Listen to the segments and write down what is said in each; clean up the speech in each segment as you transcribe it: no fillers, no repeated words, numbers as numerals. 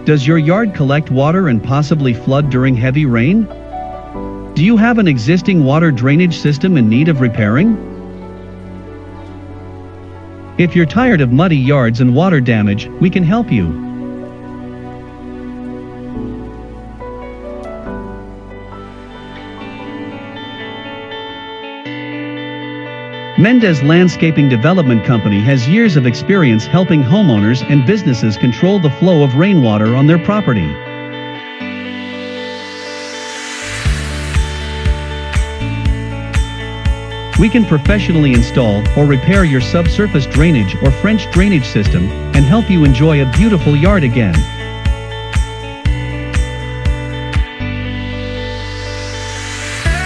Does your yard collect water and possibly flood during heavy rain? Do you have an existing water drainage system in need of repairing? If you're tired of muddy yards and water damage, we can help you. Mendez Landscaping Development Company has years of experience helping homeowners and businesses control the flow of rainwater on their property. We can professionally install or repair your subsurface drainage or French drainage system and help you enjoy a beautiful yard again.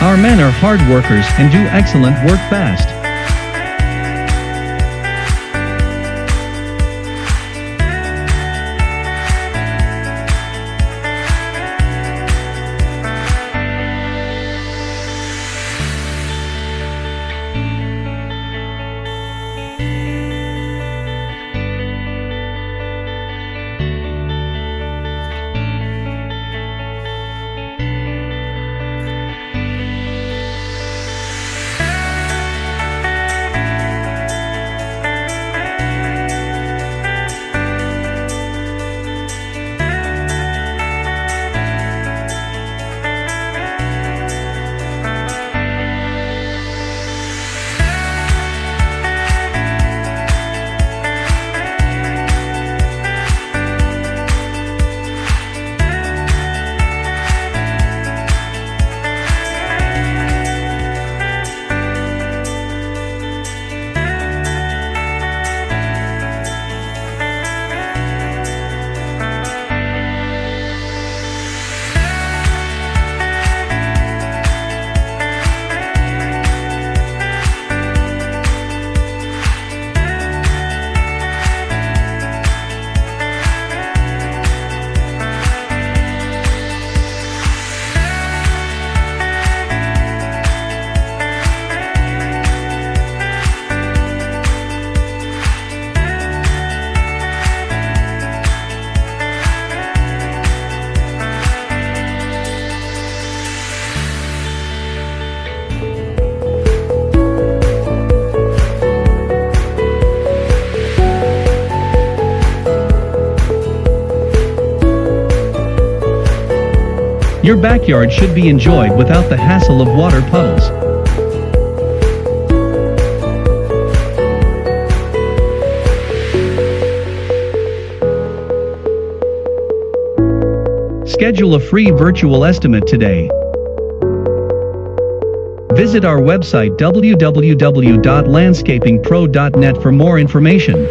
Our men are hard workers and do excellent work fast. Your backyard should be enjoyed without the hassle of water puddles. Schedule a free virtual estimate today. Visit our website www.landscapingpro.net for more information.